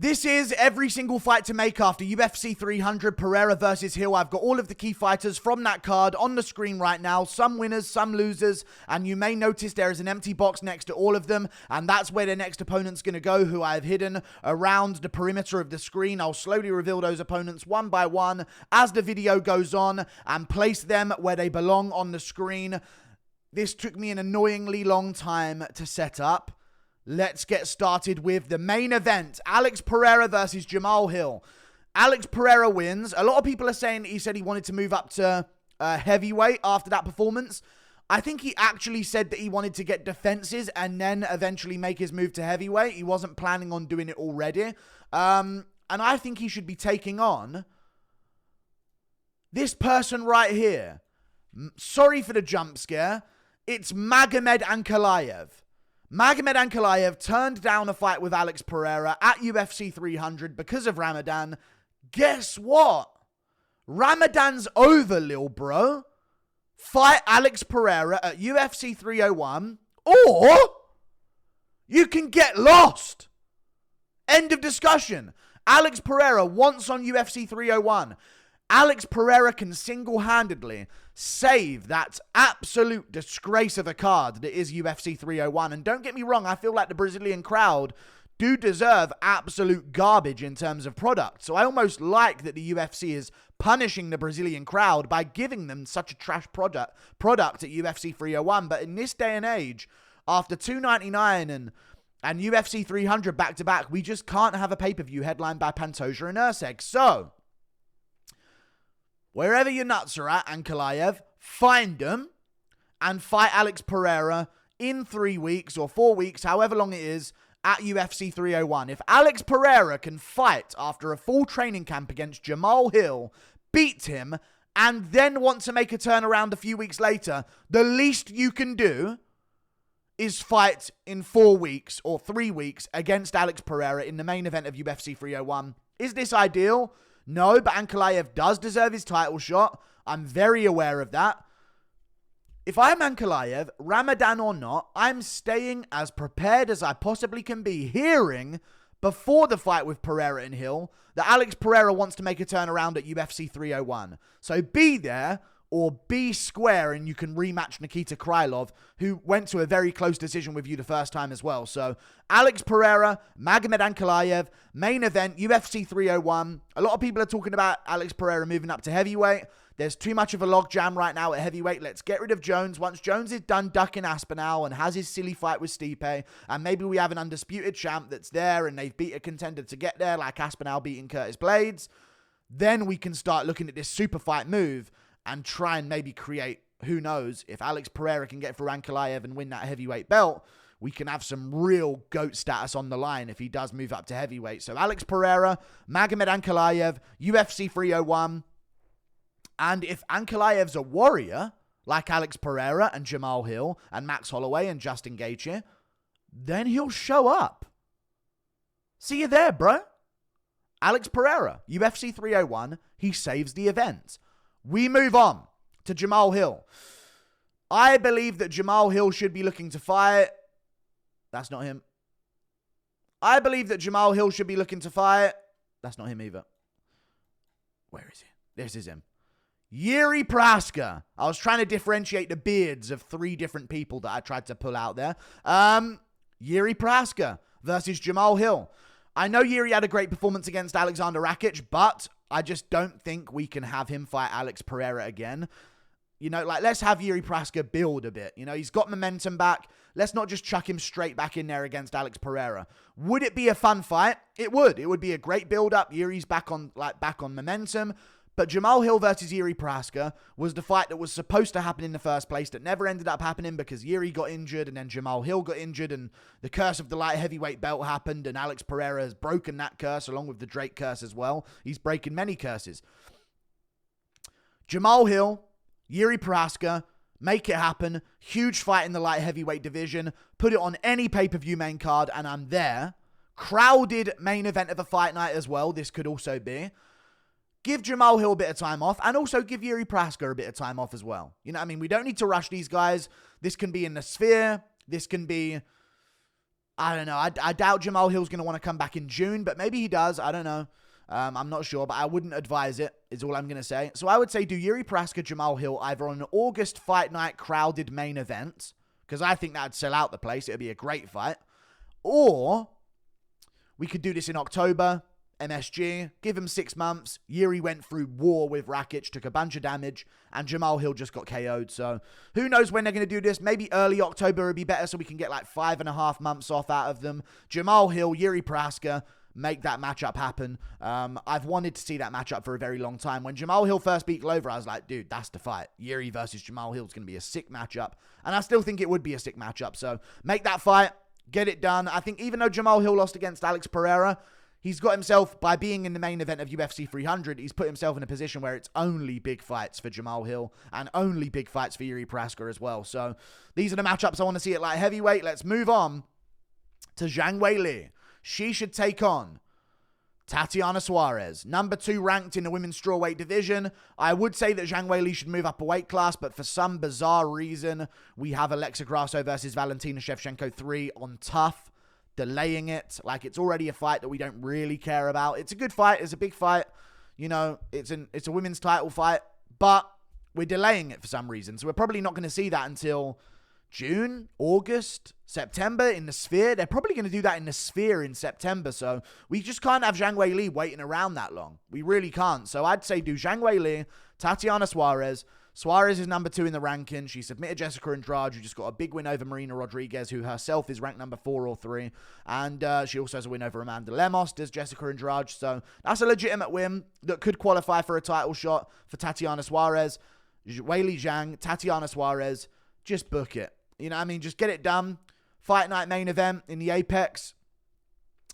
This is every single fight to make after UFC 300, Pereira versus Hill. I've got all of the key fighters from that card on the screen right now. Some winners, some losers, and you may notice there is an empty box next to all of them, and that's where the next opponent's going to go, who I have hidden around the perimeter of the screen. I'll slowly reveal those opponents one by one as the video goes on and place them where they belong on the screen. This took me an annoyingly long time to set up. Let's get started with the main event. Alex Pereira versus Jamal Hill. Alex Pereira wins. A lot of people are saying he said he wanted to move up to heavyweight after that performance. I think he actually said that he wanted to get defenses and then eventually make his move to heavyweight. He wasn't planning on doing it already. And I think he should be taking on this person right here. Sorry for the jump scare. It's Magomed Ankalaev. Magomed Ankalaev turned down a fight with Alex Pereira at UFC 300 because of Ramadan. Guess what? Ramadan's over, lil bro. Fight Alex Pereira at UFC 301 or you can get lost. End of discussion. Alex Pereira wants on UFC 301. Alex Pereira can single-handedly save that absolute disgrace of a card that is UFC 301. And don't get me wrong, I feel like the Brazilian crowd do deserve absolute garbage in terms of product. So I almost like that the UFC is punishing the Brazilian crowd by giving them such a trash product at UFC 301. But in this day and age, after 299 and UFC 300 back-to-back, we just can't have a pay-per-view headlined by Pantoja and Erceg. So wherever your nuts are at, Ankalaev, find them and fight Alex Pereira in 3 weeks or 4 weeks, however long it is, at UFC 301. If Alex Pereira can fight after a full training camp against Jamal Hill, beat him, and then want to make a turnaround a few weeks later, the least you can do is fight in 4 weeks or 3 weeks against Alex Pereira in the main event of UFC 301. Is this ideal? No, but Ankalaev does deserve his title shot. I'm very aware of that. If I'm Ankalaev, Ramadan or not, I'm staying as prepared as I possibly can be, hearing before the fight with Pereira and Hill that Alex Pereira wants to make a turnaround at UFC 301. So be there or be square and you can rematch Nikita Krylov, who went to a very close decision with you the first time as well. So Alex Pereira, Magomed Ankalaev, main event, UFC 301. A lot of people are talking about Alex Pereira moving up to heavyweight. There's too much of a logjam right now at heavyweight. Let's get rid of Jones. Once Jones is done ducking Aspinall and has his silly fight with Stipe, and maybe we have an undisputed champ that's there and they've beat a contender to get there, like Aspinall beating Curtis Blades, then we can start looking at this super fight move and try and maybe create, who knows, if Alex Pereira can get through Ankalaev and win that heavyweight belt, we can have some real GOAT status on the line if he does move up to heavyweight. So Alex Pereira, Magomed Ankalaev, UFC 301. And if Ankalaev's a warrior, like Alex Pereira and Jamal Hill and Max Holloway and Justin Gaethje, then he'll show up. See you there, bro. Alex Pereira, UFC 301, he saves the event. We move on to Jamal Hill. I believe that Jamal Hill should be looking to fight. That's not him. I believe that Jamal Hill should be looking to fight. That's not him either. Where is he? This is him. Yuri Prochazka. I was trying to differentiate the beards of 3 different people that I tried to pull out there. Yuri Prochazka versus Jamal Hill. I know Yuri had a great performance against Alexander Rakic, but I just don't think we can have him fight Alex Pereira again. You know, like, let's have Yuri Prochazka build a bit. You know, he's got momentum back. Let's not just chuck him straight back in there against Alex Pereira. Would it be a fun fight? It would. It would be a great build-up. Yuri's back on momentum. But Jamal Hill versus Yuri Prochazka was the fight that was supposed to happen in the first place that never ended up happening because Yuri got injured and then Jamal Hill got injured and the curse of the light heavyweight belt happened and Alex Pereira has broken that curse along with the Drake curse as well. He's breaking many curses. Jamal Hill, Yuri Prochazka, make it happen. Huge fight in the light heavyweight division. Put it on any pay-per-view main card and I'm there. Crowded main event of a fight night as well. This could also be. Give Jamal Hill a bit of time off and also give Yuri Prochazka a bit of time off as well. You know what I mean? We don't need to rush these guys. This can be in the sphere. This can be, I don't know. I doubt Jamal Hill's going to want to come back in June, but maybe he does. I don't know. I'm not sure, but I wouldn't advise it, is all I'm going to say. So I would say do Yuri Prochazka, Jamal Hill either on an August fight night crowded main event, because I think that would sell out the place. It would be a great fight. Or we could do this in October, MSG, give him 6 months. Yuri went through war with Rakic, took a bunch of damage, and Jamal Hill just got KO'd. So who knows when they're going to do this? Maybe early October would be better so we can get like 5.5 months off out of them. Jamal Hill, Yuri Prochazka, make that matchup happen. I've wanted to see that matchup for a very long time. When Jamal Hill first beat Glover, I was like, dude, that's the fight. Yuri versus Jamal Hill is going to be a sick matchup. And I still think it would be a sick matchup. So make that fight. Get it done. I think even though Jamal Hill lost against Alex Pereira, he's got himself, by being in the main event of UFC 300, he's put himself in a position where it's only big fights for Jamal Hill and only big fights for Yuri Prochazka as well. So these are the matchups I want to see at light heavyweight. Let's move on to Zhang Weili. She should take on Tatiana Suarez, number 2 ranked in the women's strawweight division. I would say that Zhang Weili should move up a weight class, but for some bizarre reason, we have Alexa Grasso versus Valentina Shevchenko 3 on tough, delaying it. Like, it's already a fight that we don't really care about. It's a good fight. It's a big fight. You know, it's a women's title fight, but we're delaying it for some reason. So we're probably not going to see that until June, August, September in the Sphere. They're probably going to do that in the Sphere in September. So we just can't have Zhang Weili waiting around that long. We really can't. So I'd say do Zhang Weili, Tatiana Suarez. Suarez is number 2 in the ranking. She submitted Jessica Andrade, who just got a big win over Marina Rodriguez, who herself is ranked number 4 or 3. And she also has a win over Amanda Lemos, does Jessica Andrade. So that's a legitimate win that could qualify for a title shot for Tatiana Suarez. Weili Zhang, Tatiana Suarez, just book it. You know what I mean? Just get it done. Fight night main event in the Apex.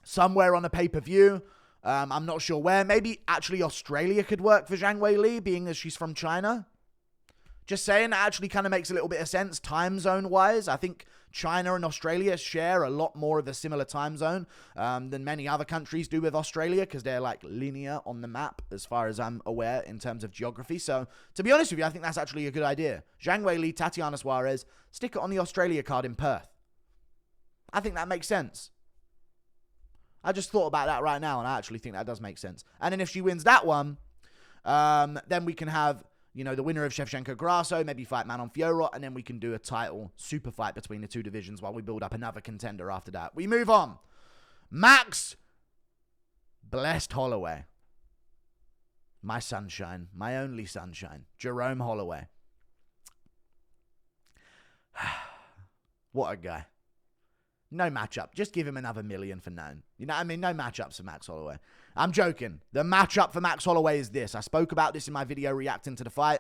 Somewhere on a pay-per-view. I'm not sure where. Maybe actually Australia could work for Zhang Weili, being as she's from China. Just saying, that actually kind of makes a little bit of sense time zone-wise. I think China and Australia share a lot more of a similar time zone than many other countries do with Australia, because they're like linear on the map as far as I'm aware in terms of geography. So to be honest with you, I think that's actually a good idea. Zhang Weili, Tatiana Suarez, stick it on the Australia card in Perth. I think that makes sense. I just thought about that right now, and I actually think that does make sense. And then if she wins that one, then we can have, you know, the winner of Shevchenko-Grasso, maybe fight Manon Fiorot, and then we can do a title super fight between the two divisions while we build up another contender after that. We move on. Max Blessed Holloway. My sunshine. My only sunshine. Jerome Holloway. What a guy. No matchup. Just give him another $1 million for known. You know what I mean? No matchups for Max Holloway. I'm joking. The matchup for Max Holloway is this. I spoke about this in my video reacting to the fight.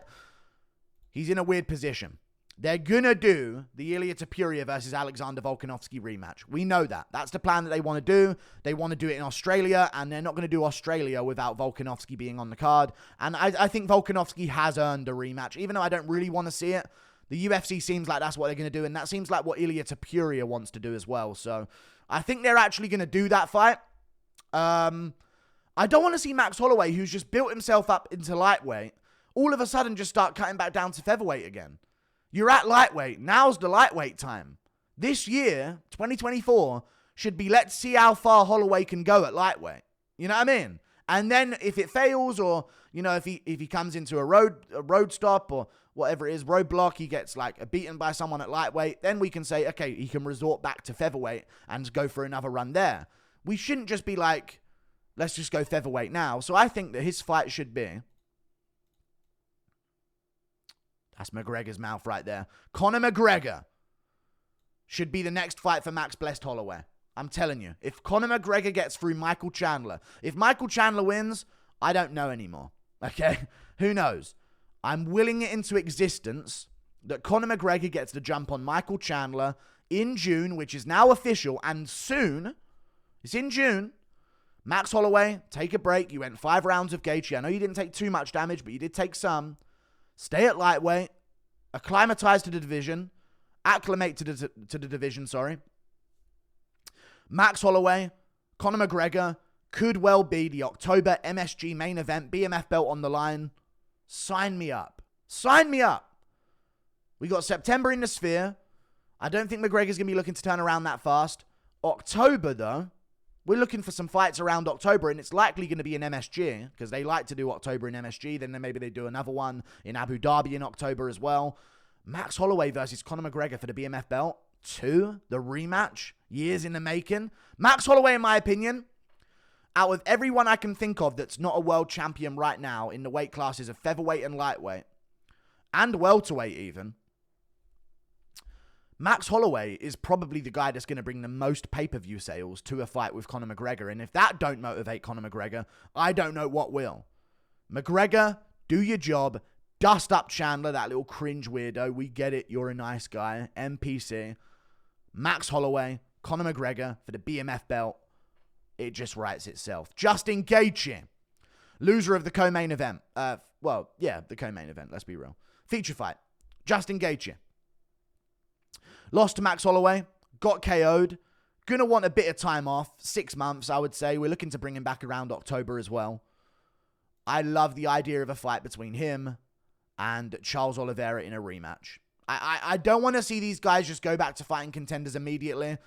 He's in a weird position. They're going to do the Ilia Topuria versus Alexander Volkanovski rematch. We know that. That's the plan that they want to do. They want to do it in Australia, and they're not going to do Australia without Volkanovski being on the card. And I think Volkanovski has earned a rematch, even though I don't really want to see it. The UFC seems like that's what they're going to do, and that seems like what Ilia Topuria wants to do as well. So I think they're actually going to do that fight. I don't want to see Max Holloway, who's just built himself up into lightweight, all of a sudden just start cutting back down to featherweight again. You're at lightweight. Now's the lightweight time. This year, 2024, should be let's see how far Holloway can go at lightweight. You know what I mean? And then if it fails, or, you know, if he comes into a road stop or whatever it is, roadblock, he gets like beaten by someone at lightweight, then we can say, okay, he can resort back to featherweight and go for another run there. We shouldn't just be like, let's just go featherweight now. So I think that his fight should be... That's McGregor's mouth right there. Conor McGregor should be the next fight for Max Blessed Holloway. I'm telling you. If Conor McGregor gets through Michael Chandler, if Michael Chandler wins, I don't know anymore. Okay? Who knows? I'm willing it into existence that Conor McGregor gets the jump on Michael Chandler in June, which is now official, and soon, it's in June, Max Holloway, take a break. You went 5 rounds of Gaethje. I know you didn't take too much damage, but you did take some. Stay at lightweight, acclimatize to the division, acclimate to the division, sorry. Max Holloway, Conor McGregor could well be the October MSG main event, BMF belt on the line. Sign me up. Sign me up. We got September in the Sphere. I don't think McGregor's going to be looking to turn around that fast. October, though, we're looking for some fights around October, and it's likely going to be in MSG because they like to do October in MSG. Then maybe they do another one in Abu Dhabi in October as well. Max Holloway versus Conor McGregor for the BMF belt. 2, the rematch, years in the making. Max Holloway, in my opinion, out of everyone I can think of that's not a world champion right now in the weight classes of featherweight and lightweight, and welterweight even, Max Holloway is probably the guy that's going to bring the most pay-per-view sales to a fight with Conor McGregor. And if that don't motivate Conor McGregor, I don't know what will. McGregor, do your job. Dust up Chandler, that little cringe weirdo. We get it. You're a nice guy. NPC. Max Holloway, Conor McGregor for the BMF belt. It just writes itself. Justin Gaethje, loser of the co-main event. The co-main event. Let's be real. Feature fight. Justin Gaethje. Lost to Max Holloway, got KO'd. Gonna want a bit of time off, 6 months, I would say. We're looking to bring him back around October as well. I love the idea of a fight between him and Charles Oliveira in a rematch. I don't want to see these guys just go back to fighting contenders immediately.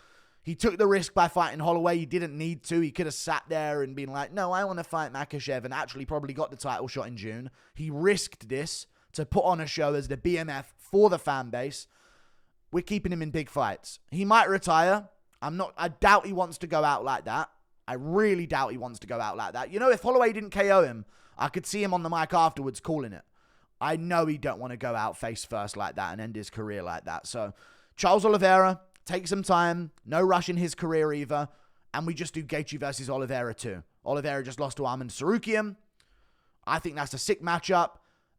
He took the risk by fighting Holloway. He didn't need to. He could have sat there and been like, no, I want to fight Makhachev, and actually probably got the title shot in June. He risked this to put on a show as the BMF for the fan base. We're keeping him in big fights. He might retire. I doubt he wants to go out like that. I really doubt he wants to go out like that. You know, if Holloway didn't KO him, I could see him on the mic afterwards calling it. I know he don't want to go out face first like that and end his career like that. So, Charles Oliveira, take some time. No rush in his career either. And we just do Gaethje versus Oliveira too. Oliveira just lost to Tsarukyan. I think that's a sick matchup.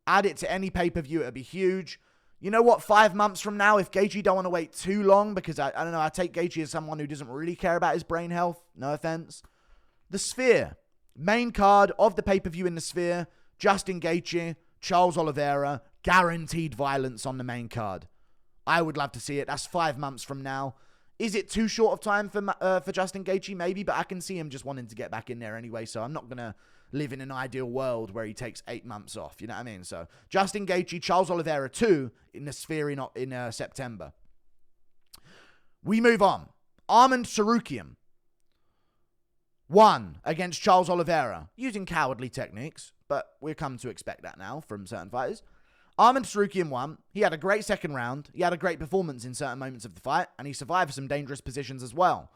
Add it to any pay-per-view, it'd be huge. You know what, 5 months from now, if Gaethje don't want to wait too long, because I don't know, I take Gaethje as someone who doesn't really care about his brain health, no offense. The Sphere, main card of the pay-per-view in the Sphere, Justin Gaethje, Charles Oliveira, guaranteed violence on the main card. I would love to see it. That's 5 months from now. Is it too short of time for Justin Gaethje? Maybe, but I can see him just wanting to get back in there anyway, so I'm not going to live in an ideal world where he takes 8 months off. You know what I mean? So, Justin Gaethje, Charles Oliveira 2 in the Sphere in September. We move on. Armand Tsarukyan 1 against Charles Oliveira, using cowardly techniques, but we've come to expect that now from certain fighters. Armand Tsarukyan won. He had a great second round. He had a great performance in certain moments of the fight, and he survived some dangerous positions as well.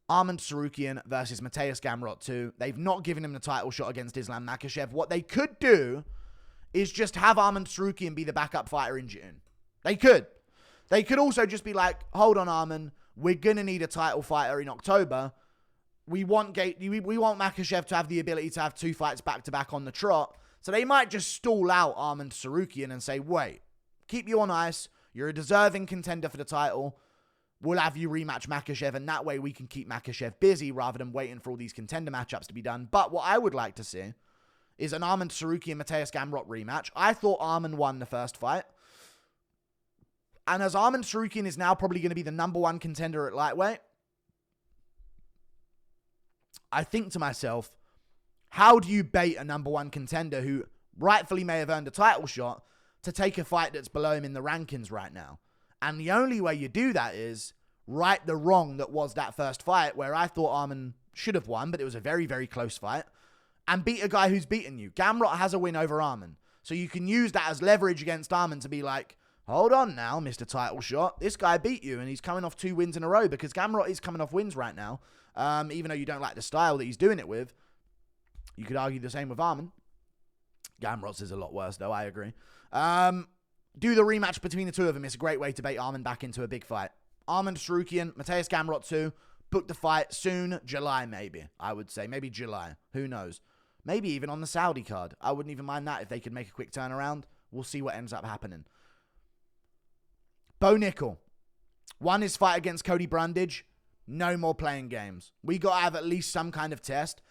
Armand Tsarukyan versus Mateusz Gamrot 2. They've not given him the title shot against Islam Makhachev. What they could do is just have Armand Tsarukyan be the backup fighter in June. They could. They could also just be like, hold on, Armand. We're going to need a title fighter in October. We want Makhachev to have the ability to have 2 fights back-to-back on the trot. So they might just stall out Armand Tsarukyan and say, wait, keep you on ice. You're a deserving contender for the title. We'll have you rematch Makhachev, and that way we can keep Makhachev busy rather than waiting for all these contender matchups to be done. But what I would like to see is an Armand Tsarukyan Mateusz Gamrot rematch. I thought Armand won the first fight. And as Armand Tsarukyan is now probably going to be the number 1 contender at lightweight, I think to myself, how do you bait a number 1 contender who rightfully may have earned a title shot to take a fight that's below him in the rankings right now? And the only way you do that is right the wrong that was that first fight, where I thought Armand should have won, but it was a very, very close fight, and beat a guy who's beaten you. Gamrot has a win over Armand. So you can use that as leverage against Armand to be like, hold on now, Mr. Title Shot. This guy beat you, and he's coming off 2 wins in a row, because Gamrot is coming off wins right now. Even though you don't like the style that he's doing it with. You could argue the same with Armand. Gamrot's is a lot worse, though, I agree. Do the rematch between the two of them. It's a great way to bait Armand back into a big fight. Armand Tsarukyan, Mateusz Gamrot 2. Book the fight soon. July, maybe. I would say. Maybe July. Who knows? Maybe even on the Saudi card. I wouldn't even mind that if they could make a quick turnaround. We'll see what ends up happening. Bo Nickal won his fight against Cody Brundage. No more playing games. We got to have at least some kind of test.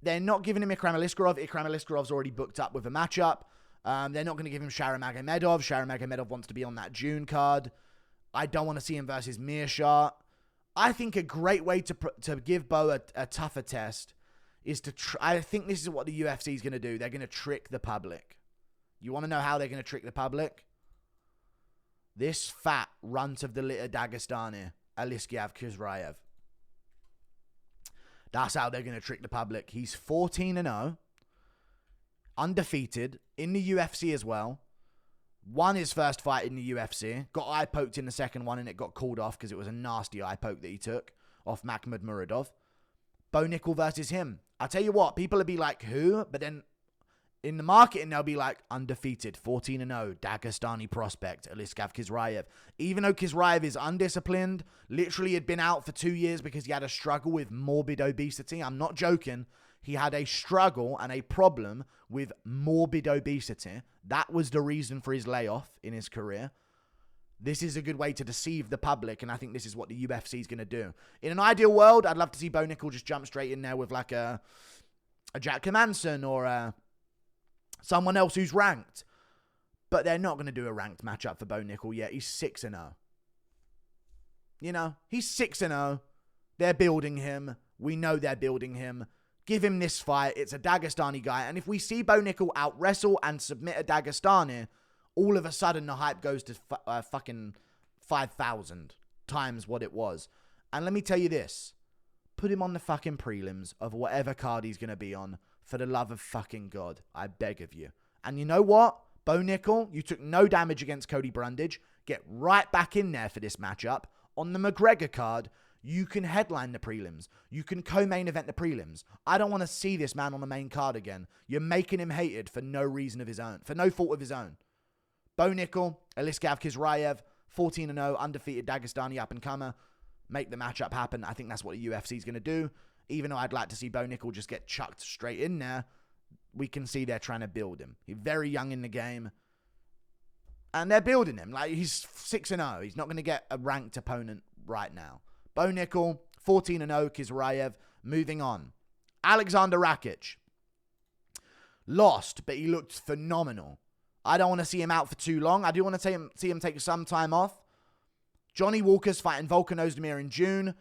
They're not giving him Ikram Aliskerov. Ikram Aliskerov's already booked up with a matchup. They're not going to give him Sharon Magomedov. Sharon Magomedov wants to be on that June card. I don't want to see him versus Meerschaert. I think a great way to give Bo a tougher test is to I think this is what the UFC is going to do. They're going to trick the public. You want to know how they're going to trick the public? This fat runt of the litter Dagestani Aliskerov Khizraev. That's how they're going to trick the public. He's 14-0, undefeated in the UFC as well. Won his first fight in the UFC. Got eye poked in the second one and it got called off because it was a nasty eye poke that he took off Makhmud Muradov. Bo Nickal versus him. I tell you what, people will be like, who? But then in the marketing, they'll be like, undefeated, 14-0, Dagestani prospect, Aliskerov Khizraev. Even though Khizraev is undisciplined, literally had been out for 2 years because he had a struggle with morbid obesity. I'm not joking. He had a struggle and a problem with morbid obesity. That was the reason for his layoff in his career. This is a good way to deceive the public, and I think this is what the UFC is going to do. In an ideal world, I'd love to see Bo Nickal just jump straight in there with like a Jack Hermansson or someone else who's ranked. But they're not going to do a ranked matchup for Bo Nickal yet. He's 6-0. You know, he's 6-0. They're building him. We know they're building him. Give him this fight. It's a Dagestani guy. And if we see Bo Nickal out-wrestle and submit a Dagestani, all of a sudden the hype goes to fucking 5,000 times what it was. And let me tell you this. Put him on the fucking prelims of whatever card he's going to be on. For the love of fucking God. I beg of you. And you know what? Bo Nickal, you took no damage against Cody Brundage. Get right back in there for this matchup. On the McGregor card, you can headline the prelims. You can co-main event the prelims. I don't want to see this man on the main card again. You're making him hated for no reason of his own. For no fault of his own. Bo Nickal, Aliskerov Khizraev, 14-0, undefeated Dagestani up-and-comer. Make the matchup happen. I think that's what the UFC is going to do. Even though I'd like to see Bo Nickal just get chucked straight in there, we can see they're trying to build him. He's very young in the game. And they're building him. Like, he's 6-0. He's not going to get a ranked opponent right now. Bo Nickal, 14-0, Khizraev. Moving on. Alexander Rakic. Lost, but he looked phenomenal. I don't want to see him out for too long. I do want to see him take some time off. Johnny Walker's fighting Volkan Ozdemir in June.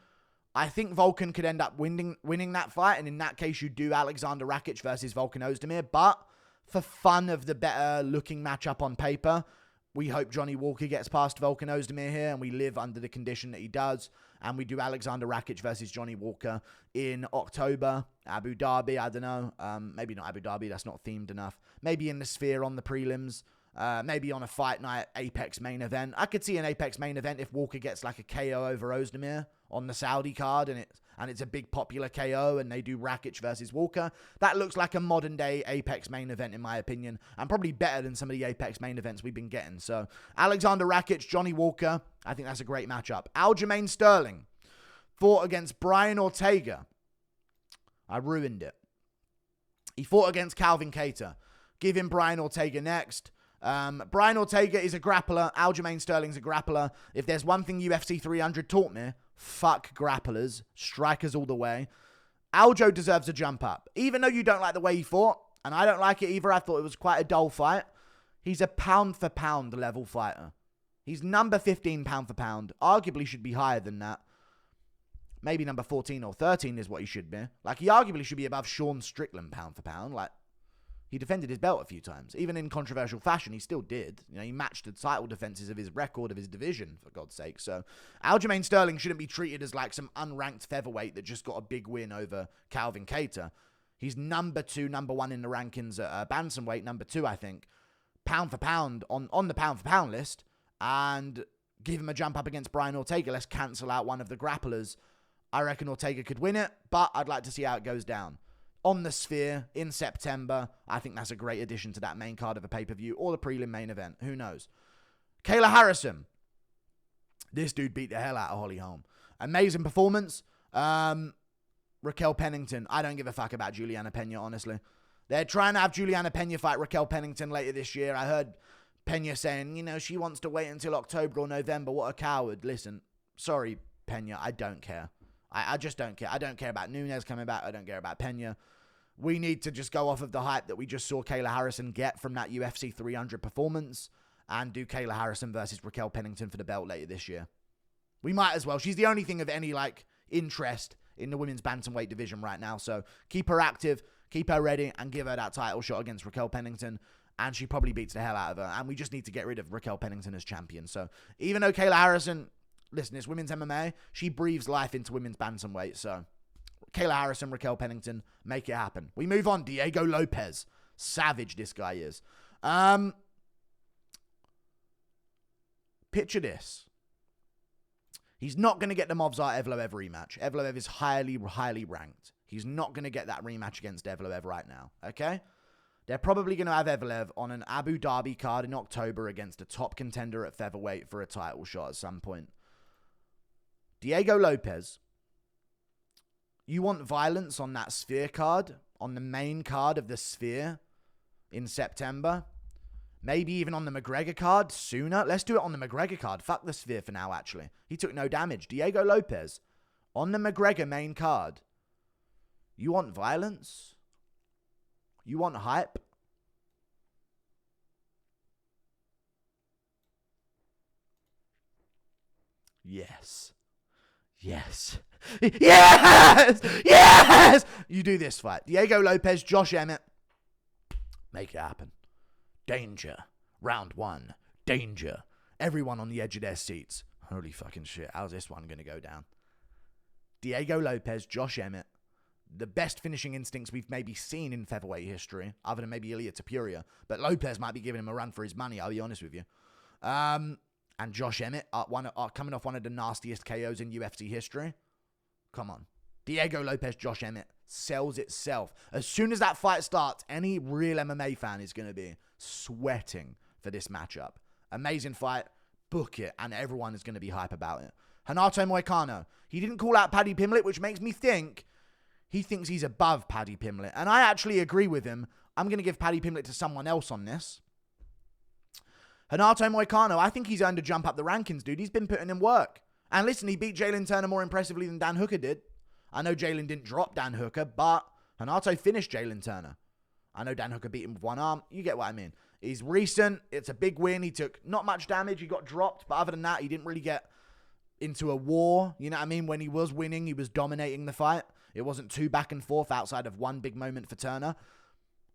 I think Volkan could end up winning that fight, and in that case, you do Alexander Rakic versus Volkan Ozdemir. But for fun of the better-looking matchup on paper, we hope Johnny Walker gets past Volkan Ozdemir here, and we live under the condition that he does, and we do Alexander Rakic versus Johnny Walker in October, Abu Dhabi, I don't know. Maybe not Abu Dhabi, that's not themed enough. Maybe in the Sphere on the prelims. Maybe on a fight night Apex main event. I could see an Apex main event if Walker gets like a KO over Ozdemir on the Saudi card, and it's a big popular KO, and they do Rakic versus Walker. That looks like a modern day Apex main event in my opinion, and probably better than some of the Apex main events we've been getting. So Alexander Rakic, Johnny Walker, I think that's a great matchup. Aljamain Sterling fought against Brian Ortega. I ruined it. He fought against Calvin Kattar. Give him Brian Ortega next. Brian Ortega is a grappler. Aljamain Sterling's a grappler. If there's one thing UFC 300 taught me, fuck grapplers. Strikers all the way. Aljo deserves a jump up. Even though you don't like the way he fought, and I don't like it either, I thought it was quite a dull fight. He's a pound for pound level fighter. He's number 15 pound for pound. Arguably should be higher than that. Maybe number 14 or 13 is what he should be. Like, he arguably should be above Sean Strickland pound for pound. Like, he defended his belt a few times. Even in controversial fashion, he still did. You know, he matched the title defenses of his record, of his division, for God's sake. So, Aljamain Sterling shouldn't be treated as like some unranked featherweight that just got a big win over Calvin Kattar. He's number 2, number 1 in the rankings at bantamweight, number 2, I think. Pound for pound, on the pound for pound list. And give him a jump up against Brian Ortega. Let's cancel out one of the grapplers. I reckon Ortega could win it, but I'd like to see how it goes down. On the Sphere in September, I think that's a great addition to that main card of a pay-per-view or the prelim main event. Who knows? Kayla Harrison. This dude beat the hell out of Holly Holm. Amazing performance. Raquel Pennington. I don't give a fuck about Juliana Pena, honestly. They're trying to have Juliana Pena fight Raquel Pennington later this year. I heard Pena saying, you know, she wants to wait until October or November. What a coward. Listen, sorry, Pena. I don't care. I just don't care. I don't care about Nunes coming back. I don't care about Pena. We need to just go off of the hype that we just saw Kayla Harrison get from that UFC 300 performance and do Kayla Harrison versus Raquel Pennington for the belt later this year. We might as well. She's the only thing of any, like, interest in the women's bantamweight division right now. So keep her active, keep her ready, and give her that title shot against Raquel Pennington. And she probably beats the hell out of her. And we just need to get rid of Raquel Pennington as champion. So even though Kayla Harrison listen, it's women's MMA. She breathes life into women's bantamweight. So, Kayla Harrison, Raquel Pennington, make it happen. We move on. Diego Lopez. Savage this guy is. Picture this. He's not going to get the Movsar Evloev rematch. Evloev is highly, highly ranked. He's not going to get that rematch against Evloev right now, okay? They're probably going to have Evloev on an Abu Dhabi card in October against a top contender at featherweight for a title shot at some point. Diego Lopez, you want violence on that Sphere card, on the main card of the Sphere in September? Maybe even on the McGregor card sooner. Let's do it on the McGregor card. Fuck the Sphere for now, actually. He took no damage. Diego Lopez, on the McGregor main card. You want violence? You want hype? Yes. Yes. Yes! Yes! You do this fight. Diego Lopez, Josh Emmett. Make it happen. Danger. Round 1. Danger. Everyone on the edge of their seats. Holy fucking shit. How's this one going to go down? Diego Lopez, Josh Emmett. The best finishing instincts we've maybe seen in featherweight history, other than maybe Ilia Tapuria. But Lopez might be giving him a run for his money, I'll be honest with you. And Josh Emmett, coming off one of the nastiest KOs in UFC history. Come on. Diego Lopez, Josh Emmett sells itself. As soon as that fight starts, any real MMA fan is going to be sweating for this matchup. Amazing fight. Book it. And everyone is going to be hype about it. Renato Moicano. He didn't call out Paddy Pimblett, which makes me think he thinks he's above Paddy Pimblett. And I actually agree with him. I'm going to give Paddy Pimblett to someone else on this. Renato Moicano, I think he's earned a jump up the rankings, dude. He's been putting in work. And listen, he beat Jalen Turner more impressively than Dan Hooker did. I know Jalen didn't drop Dan Hooker, but Renato finished Jalen Turner. I know Dan Hooker beat him with one arm. You get what I mean. He's recent. It's a big win. He took not much damage. He got dropped. But other than that, he didn't really get into a war. You know what I mean? When he was winning, he was dominating the fight. It wasn't too back and forth outside of one big moment for Turner.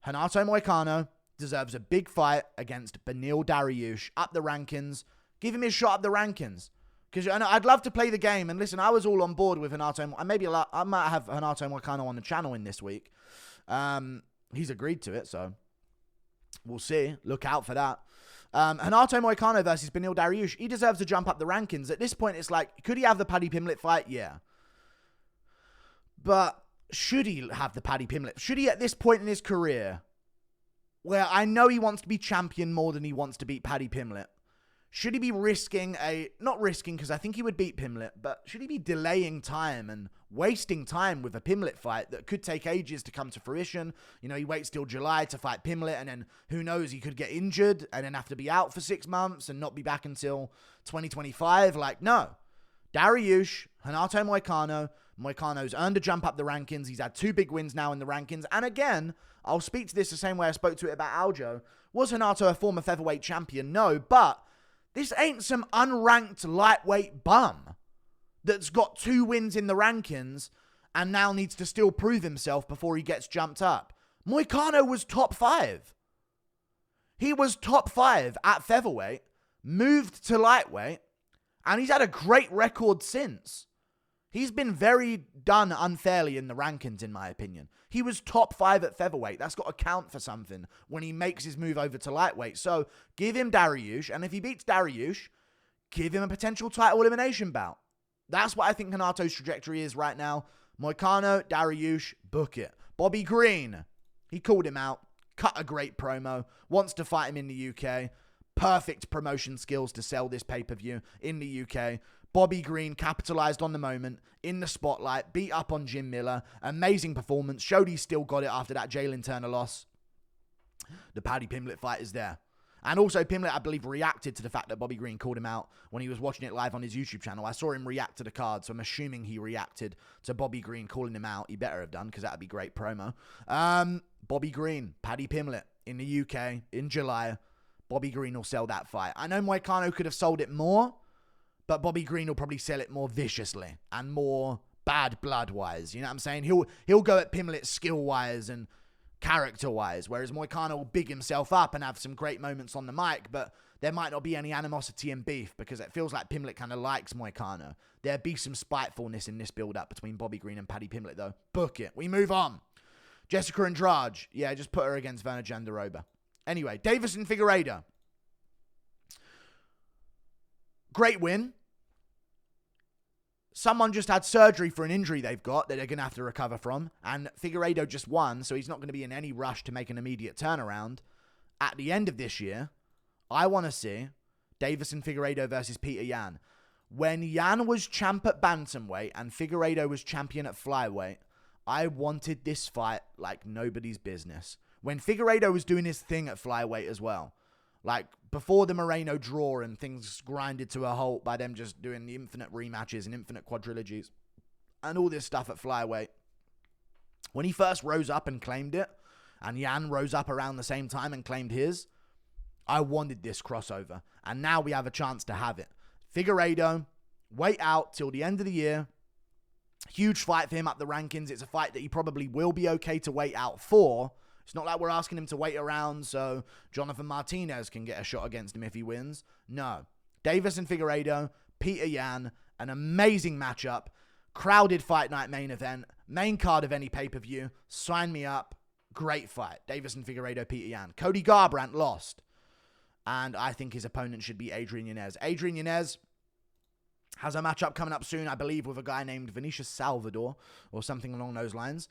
Renato Moicano deserves a big fight against Beneil Dariush up the rankings. Give him his shot up the rankings. Because I'd love to play the game. And listen, I was all on board with Renato. I might have Renato Moicano on the channel in this week. He's agreed to it, so we'll see. Look out for that. Renato Moicano versus Beneil Dariush. He deserves to jump up the rankings. At this point, it's like, could he have the Paddy Pimblett fight? Yeah. But should he have the Paddy Pimblett? Should he, at this point in his career, where I know he wants to be champion more than he wants to beat Paddy Pimblett, should he be risking not risking because I think he would beat Pimblett, but should he be delaying time and wasting time with a Pimblett fight that could take ages to come to fruition? You know, he waits till July to fight Pimblett, and then who knows, he could get injured and then have to be out for 6 months and not be back until 2025. Like, no. Dariush, Renato Moicano. Moicano's earned a jump up the rankings. He's had 2 big wins now in the rankings. And again, I'll speak to this the same way I spoke to it about Aljo. Was Renato a former featherweight champion? No, but this ain't some unranked lightweight bum that's got 2 wins in the rankings and now needs to still prove himself before he gets jumped up. Moicano was top 5. He was top 5 at featherweight, moved to lightweight, and he's had a great record since. He's been very done unfairly in the rankings, in my opinion. He was top 5 at featherweight. That's got to count for something when he makes his move over to lightweight. So give him Dariush, and if he beats Dariush, give him a potential title elimination bout. That's what I think Renato's trajectory is right now. Moicano, Dariush, book it. Bobby Green, he called him out, cut a great promo, wants to fight him in the UK. Perfect promotion skills to sell this pay-per-view in the UK. Bobby Green capitalized on the moment, in the spotlight, beat up on Jim Miller. Amazing performance. Showed he still got it after that Jalen Turner loss. The Paddy Pimblett fight is there. And also Pimblett, I believe, reacted to the fact that Bobby Green called him out when he was watching it live on his YouTube channel. I saw him react to the card, so I'm assuming he reacted to Bobby Green calling him out. He better have done, because that would be great promo. Bobby Green, Paddy Pimblett in the UK in July. Bobby Green will sell that fight. I know Moicano could have sold it more, but Bobby Green will probably sell it more viciously and more bad blood-wise. You know what I'm saying? He'll go at Pimblett skill-wise and character-wise, whereas Moicano will big himself up and have some great moments on the mic, but there might not be any animosity and beef because it feels like Pimblett kind of likes Moicano. There'd be some spitefulness in this build-up between Bobby Green and Paddy Pimblett, though. Book it. We move on. Jessica Andrade. Yeah, just put her against Virna Jandiroba. Anyway, Deiveson Figueiredo. Great win. Someone just had surgery for an injury they've got that they're going to have to recover from. And Figueiredo just won, so he's not going to be in any rush to make an immediate turnaround. At the end of this year, I want to see Deiveson Figueiredo versus Peter Yan. When Yan was champ at bantamweight and Figueiredo was champion at flyweight, I wanted this fight like nobody's business. When Figueiredo was doing his thing at flyweight as well. Like, before the Moreno draw and things grinded to a halt by them just doing the infinite rematches and infinite quadrilogies and all this stuff at flyweight. When he first rose up and claimed it, and Yan rose up around the same time and claimed his, I wanted this crossover. And now we have a chance to have it. Figueiredo, wait out till the end of the year. Huge fight for him up the rankings. It's a fight that he probably will be okay to wait out for. It's not like we're asking him to wait around so Jonathan Martinez can get a shot against him if he wins. No. Deiveson Figueiredo, Peter Yan, an amazing matchup. Crowded fight night main event. Main card of any pay-per-view. Sign me up. Great fight. Deiveson Figueiredo, Peter Yan. Cody Garbrandt lost. And I think his opponent should be Adrian Yanez. Adrian Yanez has a matchup coming up soon, I believe, with a guy named Vinicius Salvador or something along those lines.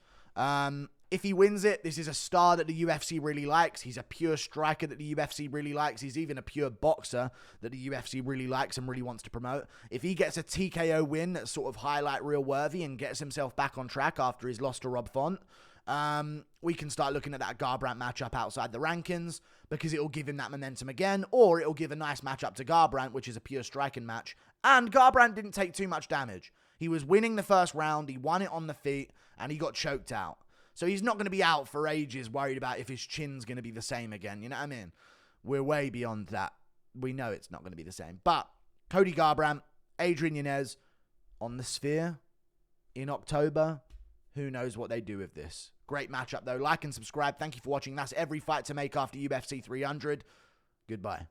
If he wins it, this is a star that the UFC really likes. He's a pure striker that the UFC really likes. He's even a pure boxer that the UFC really likes and really wants to promote. If he gets a TKO win that's sort of highlight reel worthy and gets himself back on track after his loss to Rob Font, we can start looking at that Garbrandt matchup outside the rankings because it'll give him that momentum again, or it'll give a nice matchup to Garbrandt, which is a pure striking match. And Garbrandt didn't take too much damage. He was winning the first round, he won it on the feet, and he got choked out. So he's not going to be out for ages worried about if his chin's going to be the same again. You know what I mean? We're way beyond that. We know it's not going to be the same. But Cody Garbrandt, Adrian Yanez on the Sphere in October. Who knows what they do with this? Great matchup, though. Like and subscribe. Thank you for watching. That's every fight to make after UFC 300. Goodbye.